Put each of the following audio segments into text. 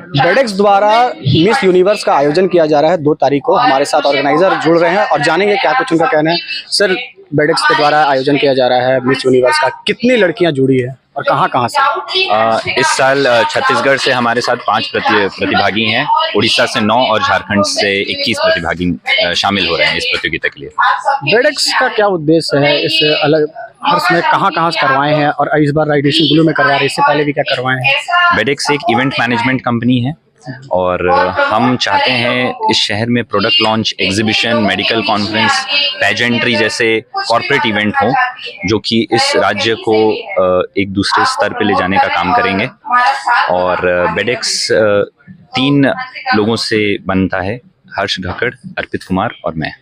बेडेक्स द्वारा miss universe का आयोजन किया जा रहा है 2 तारीख को। हमारे साथ ऑर्गेनाइजर जुड़ रहे हैं और जानेंगे क्या कुछ उनका कहना है। सर, बेडेक्स के द्वारा आयोजन किया जा रहा है मिस यूनिवर्स का, कितनी लड़कियां जुड़ी है और कहां से? इस साल छत्तीसगढ़ से हमारे साथ 5 प्रतिभागी हैं, उड़ीसा से 9 और झारखंड से 21 प्रतिभागी शामिल हो रहे हैं इस प्रतियोगिता के लिए। बेडेक्स का क्या उद्देश्य है? इस अलग हर समय कहाँ से करवाए हैं और इस बार रेडिएशन ब्लू में करवा रहे हैं, इससे पहले भी क्या करवाए हैं? बेडेक्स एक इवेंट मैनेजमेंट कंपनी है और हम चाहते हैं इस शहर में product launch, exhibition, medical conference, pageantry जैसे कॉर्पोरेट इवेंट हो जो कि इस राज्य को एक दूसरे स्तर पे ले जाने का काम करेंगे। और बेडेक्स 3 लोगों से बनता है, हर्ष घकड़, अर्पित कुमार और मैं।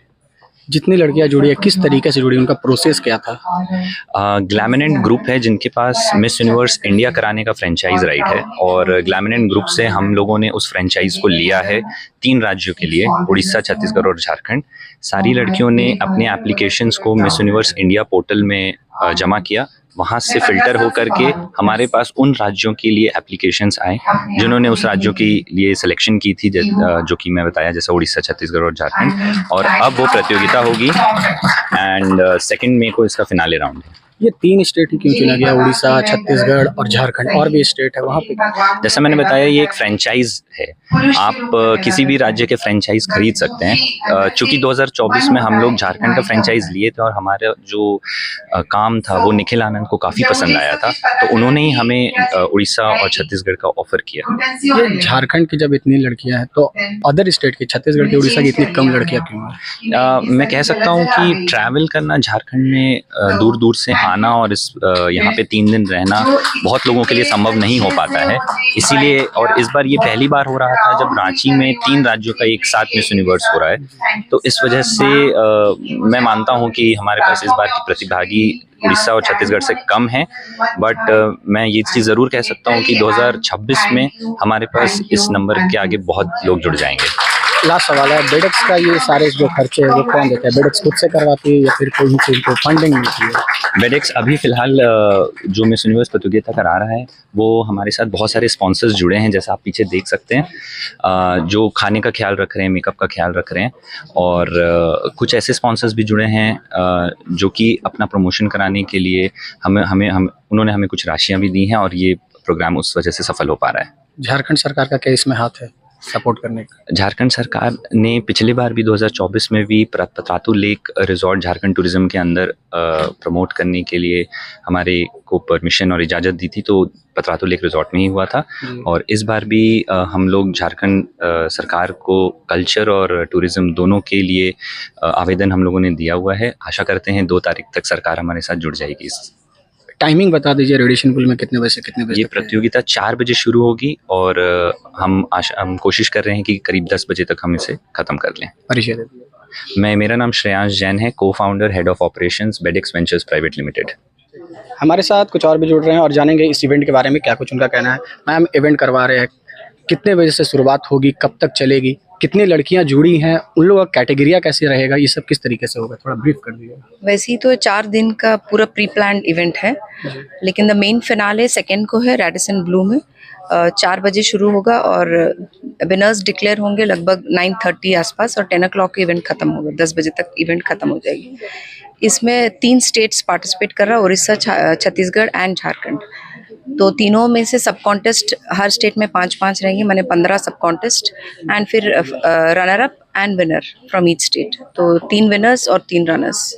जितनी लड़कियां जुड़ी है किस तरीके से जुड़ी, उनका प्रोसेस क्या था? ग्लैमिनेंट ग्रुप है जिनके पास मिस यूनिवर्स इंडिया कराने का फ्रेंचाइज राइट है और ग्लैमिनेंट ग्रुप से हम लोगों ने उस फ्रेंचाइज को लिया है 3 राज्यों के लिए, उड़ीसा, छत्तीसगढ़ और झारखंड। सारी लड़कियों ने अपने एप्लीकेशंस को मिस यूनिवर्स इंडिया पोर्टल में जमा किया, वहाँ से फिल्टर होकर के हमारे पास उन राज्यों के लिए एप्लीकेशंस आए जिन्होंने उस राज्यों के लिए सिलेक्शन की थी, जो कि मैं बताया जैसे उड़ीसा, छत्तीसगढ़ और झारखंड। और अब वो प्रतियोगिता होगी एंड 2 मई को इसका फिनाले राउंड है। ये 3 स्टेट क्यों चुना गया, उड़ीसा, छत्तीसगढ़ और झारखंड? और भी स्टेट है वहाँ पे? जैसा मैंने बताया, ये एक फ्रेंचाइज है, आप किसी भी राज्य के फ्रेंचाइज खरीद सकते हैं। चूंकि 2024 में हम लोग झारखंड का फ्रेंचाइज लिए थे और हमारा जो काम था वो निखिल आनंद को काफ़ी पसंद आया था, तो उन्होंने ही हमें उड़ीसा और छत्तीसगढ़ का ऑफर किया। ये झारखंड की जब इतनी लड़कियां हैं तो अदर स्टेट की, छत्तीसगढ़ की, उड़ीसा की इतनी कम लड़कियां क्यों हैं? मैं कह सकता हूँ कि ट्रैवल करना झारखंड में, दूर दूर से आना और यहाँ पे 3 दिन रहना बहुत लोगों के लिए संभव नहीं हो पाता है, इसीलिए। और इस बार ये पहली बार हो रहा था जब रांची में 3 राज्यों का एक साथ मिस यूनिवर्स हो रहा है, तो इस वजह से मैं मानता हूँ कि हमारे पास इस बार की प्रतिभागी उड़ीसा और छत्तीसगढ़ से कम है, बट मैं ये चीज़ ज़रूर कह सकता हूँ कि 2026 में हमारे पास इस नंबर के आगे बहुत लोग जुड़ जाएंगे। लास्ट सवाल है, बेडेक्स का ये सारे जो खर्चे हैं वो कौन देता है? बेडेक्स खुद से करवाती है या फिर कोई चीज़ को फंडिंग मिलती है? बेडेक्स अभी फिलहाल जो मिस यूनिवर्स प्रतियोगिता करा रहा है वो हमारे साथ बहुत सारे स्पॉन्सर्स जुड़े हैं, जैसा आप पीछे देख सकते हैं, जो खाने का ख्याल रख रहे हैं, मेकअप का ख्याल रख रहे हैं, और कुछ ऐसे स्पॉन्सर्स भी जुड़े हैं जो कि अपना प्रमोशन कराने के लिए उन्होंने हमें कुछ राशियाँ भी दी हैं और ये प्रोग्राम उस वजह से सफल हो पा रहा है। झारखंड सरकार का क्या इसमें हाथ है सपोर्ट करने का? झारखंड सरकार ने पिछली बार भी 2024 में भी Patratu lake resort Jharkhand tourism के अंदर प्रमोट करने के लिए हमारे को परमिशन और इजाज़त दी थी, तो पतरातू लेक रिजॉर्ट में ही हुआ था। और इस बार भी हम लोग झारखंड सरकार को कल्चर और टूरिज्म दोनों के लिए आवेदन हम लोगों ने दिया हुआ है। आशा करते हैं 2 तारीख तक सरकार हमारे साथ जुड़ जाएगी। इस टाइमिंग बता दीजिए, रेडिएशन पुल में कितने बजे से कितने बजे? ये प्रतियोगिता 4 बजे शुरू होगी और हम कोशिश कर रहे हैं कि करीब 10 बजे तक हम इसे खत्म कर लें। परिचय दे दीजिए। मेरा नाम श्रेयांश जैन है, cofounder, head of operations, Bedex Ventures private limited. हमारे साथ कुछ और भी जुड़ रहे हैं और जानेंगे इस इवेंट के बारे में क्या कुछ उनका कहना है। मैम, इवेंट करवा रहे हैं, कितने बजे से शुरुआत होगी, कब तक चलेगी, कितनी लड़कियां जुड़ी हैं, उन लोगों का कैटेगरिया कैसे रहेगा, ये सब किस तरीके से होगा, थोड़ा ब्रीफ कर दीजिएगा। वैसे ही तो 4 दिन का पूरा प्री प्लान्ड इवेंट है, लेकिन द मेन फिनाले 2 को है रेडिएशन ब्लू में। 4 बजे शुरू होगा और विनर्स डिक्लेयर होंगे लगभग 9:30 आसपास, और 10 o'clock इवेंट खत्म होगा, 10 बजे तक इवेंट खत्म हो जाएगी। इसमें 3 स्टेट्स पार्टिसिपेट कर रहा है, उड़ीसा, छत्तीसगढ़ एंड झारखंड। तो तीनों में से सब कॉन्टेस्ट हर स्टेट में 5-5 रहेंगे, मैंने 15 सब कॉन्टेस्ट एंड फिर runner up and winner from each state. तो 3 विनर्स और 3 रनर्स।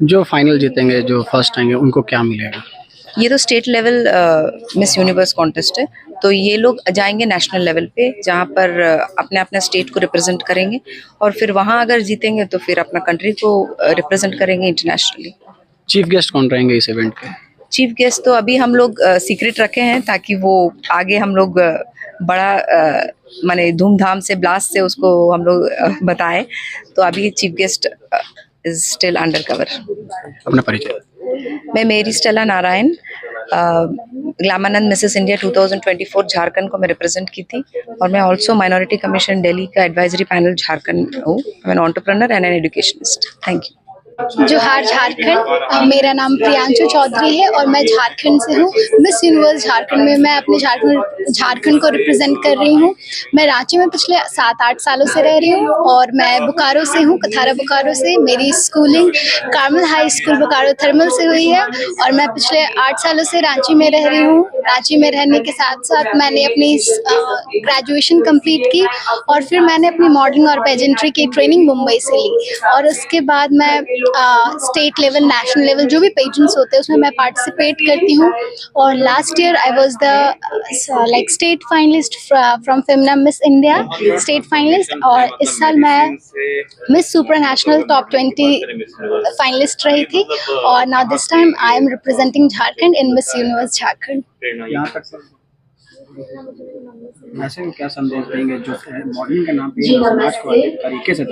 जो फाइनल जीतेंगे, जो फर्स्ट आएंगे, उनको क्या मिलेगा? ये तो state level miss universe contest है, तो ये लोग जाएंगे नेशनल लेवल पे, जहाँ पर अपने अपने स्टेट को रिप्रेजेंट करेंगे, और फिर वहाँ अगर जीतेंगे तो फिर अपना कंट्री को रिप्रेजेंट करेंगे इंटरनेशनली। चीफ गेस्ट कौन रहेंगे इस इवेंट के? चीफ गेस्ट तो अभी हम लोग सीक्रेट रखे हैं, ताकि वो आगे हम लोग बड़ा माने धूमधाम से, ब्लास्ट से उसको हम लोग बताएं। तो अभी chief guest is still under cover. अपना परिचय। मैं Mary Stella Narayan, Glamanand Mrs India 2024 Jharkhand को मैं रिप्रेजेंट की थी, और मैं ऑल्सो माइनॉरिटी कमीशन दिल्ली का एडवाइजरी पैनल झारखंड हूँ। I am an entrepreneur and an educationist. Thank you. जोहार झारखंड। मेरा नाम प्रियांशु चौधरी है और मैं झारखंड से हूँ। मिस यूनिवर्स झारखंड में मैं अपने झारखंड को रिप्रेजेंट कर रही हूँ। मैं रांची में पिछले 7-8 सालों से रह रही हूँ और मैं बोकारो से हूँ, कथारा बोकारो से। मेरी schooling Carmel high school Bokaro thermal से हुई है और मैं पिछले 8 सालों से रांची में रह रही हूँ। रांची में रहने के साथ साथ मैंने अपनी ग्रेजुएशन कंप्लीट की और फिर मैंने अपनी मॉडलिंग और पेजेंट्री की ट्रेनिंग मुंबई से ली और उसके बाद मैं स्टेट लेवल, नेशनल लेवल जो भी पेजेंट्स होते हैं उसमें मैं पार्टिसिपेट करती हूँ। और last year I was the like state finalist from Femina miss India state finalist, और इस साल मैं miss super national top 20 finalist रही थी और now this time I am representing Jharkhand in miss universe Jharkhand. यहाँ तक ऐसे में क्या संदेश देंगे जो मॉडलिंग का नाम पे समाज को अलग तरीके से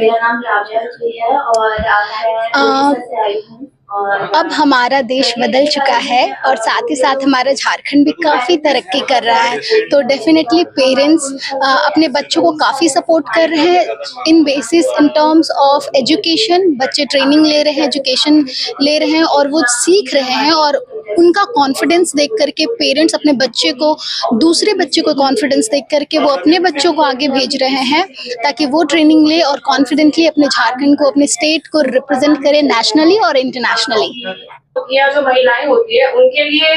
अब हमारा देश बदल चुका है और साथ ही साथ हमारा झारखंड भी काफ़ी तरक्की कर रहा है, तो डेफिनेटली पेरेंट्स अपने बच्चों को काफ़ी सपोर्ट कर रहे हैं in basis in terms of education. बच्चे ट्रेनिंग ले रहे हैं, एजुकेशन ले रहे हैं और वो सीख रहे हैं और उनका कॉन्फिडेंस देख करके पेरेंट्स अपने बच्चे को, दूसरे बच्चे को कॉन्फिडेंस देख करके वो अपने बच्चों को आगे भेज रहे हैं ताकि वो ट्रेनिंग ले और कॉन्फिडेंटली अपने झारखंड को, अपने स्टेट को रिप्रेजेंट करे नेशनली और इंटरनेशनली। जो महिलाएं होती है उनके लिए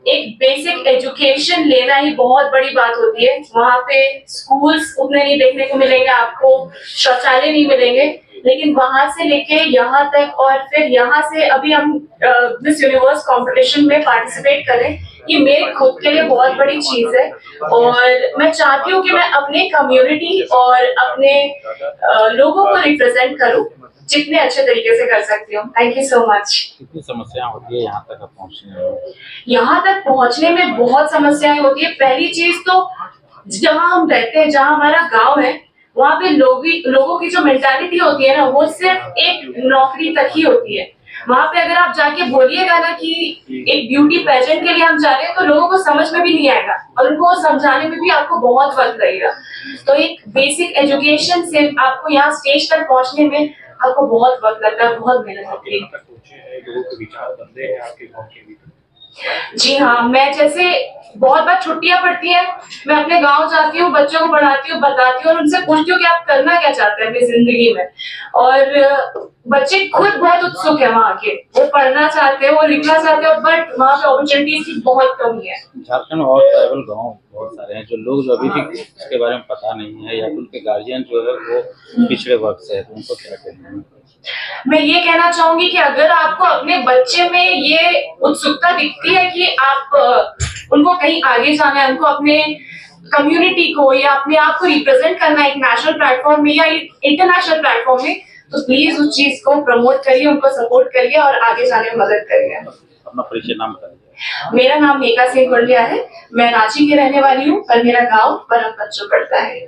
एक बेसिक एजुकेशन लेना ही बहुत बड़ी बात होती है। वहाँ पे स्कूल्स उतने नहीं देखने को मिलेंगे, आपको शौचालय नहीं मिलेंगे, लेकिन वहां से लेके यहाँ तक और फिर यहाँ से अभी हम मिस यूनिवर्स कंपटीशन में पार्टिसिपेट करें, ये मेरे खुद के लिए बहुत बड़ी चीज है। और मैं चाहती हूँ कि मैं अपने कम्युनिटी और अपने लोगों को रिप्रेजेंट करूँ जितने अच्छे तरीके से कर सकती हूँ। Thank you so much. कितनी समस्याएं होती है यहाँ तक पहुँचने में? यहाँ तक पहुँचने में बहुत समस्याएं होती है। पहली चीज तो जहाँ हम रहते हैं, जहाँ हमारा गांव है, वहाँ पे लोगों की जो मेंटालिटी होती है ना, वो सिर्फ एक नौकरी तक ही होती है। वहाँ पे अगर आप जाके बोलिएगा ना कि एक ब्यूटी पेजेंट के लिए हम जा रहे हैं, तो लोगों को समझ में भी नहीं आएगा और उनको समझाने में भी आपको बहुत वक्त लगेगा। तो एक बेसिक एजुकेशन से आपको यहाँ स्टेज तक पहुँचने में आपको बहुत वक्त लगता है, बहुत मेहनत होती है। जी हाँ, मैं जैसे बहुत बार छुट्टियां पड़ती है, मैं अपने गांव जाती हूँ, बच्चों को पढ़ाती हूँ, बताती हूँ और उनसे पूछती हूँ कि आप करना क्या चाहते हैं अपनी जिंदगी में। और बच्चे खुद बहुत उत्सुक है वहाँ के, वो पढ़ना चाहते हैं, वो लिखना चाहते हैं, बट वहाँ पे अपॉर्चुनिटीज की बहुत कमी है। झारखंड और ट्राइबल गाँव बहुत सारे हैं जो लोग जो अभी भी इसके बारे में पता नहीं है या उनके गार्जियन जो है वो पिछड़े वर्ग से है, तो उनको क्या कहना है? मैं ये कहना चाहूंगी कि अगर आपको अपने बच्चे में ये उत्सुकता दिखती है कि आप उनको कहीं आगे जाना है, उनको अपने कम्युनिटी को या अपने आप को रिप्रेजेंट करना है एक नेशनल प्लेटफॉर्म में या इंटरनेशनल प्लेटफॉर्म में, तो प्लीज उस चीज को प्रमोट करिए, उनको सपोर्ट करिए और आगे जाने में मदद करिए। अपना परिचय नाम बताइए। मेरा नाम मेका सिंह गुंडिया है, मैं रांची की रहने वाली हूँ पर मेरा गाँव परम बच्चों पड़ता है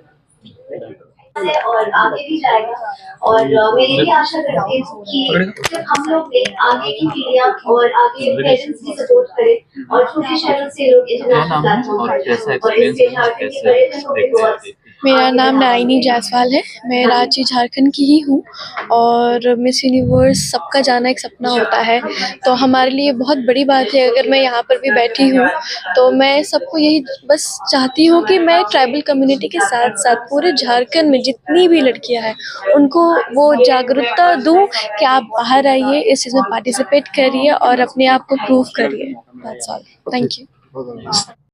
और आगे भी जाएगा। और मैं ये भी आशा करती हूँ कि सिर्फ हम लोग नहीं, आगे की पीढ़ियाँ और आगे पेरेंट्स भी सपोर्ट करें और छोटे शहरों से लोग इंटरनेशनल प्लेटफॉर्म पर और इससे झारखंड की पर्यटन। मेरा नाम नाइनी जायसवाल है, मैं रांची झारखंड की ही हूँ और मिस यूनिवर्स सबका जाना एक सपना होता है, तो हमारे लिए बहुत बड़ी बात है। अगर मैं यहाँ पर भी बैठी हूँ तो मैं सबको यही बस चाहती हूँ कि मैं ट्राइबल कम्युनिटी के साथ साथ पूरे झारखंड में जितनी भी लड़कियाँ हैं उनको वो जागरूकता दूँ कि आप बाहर आइए, इस चीज़ में पार्टिसिपेट करिए और अपने आप को प्रूव करिए। That's all. Thank you.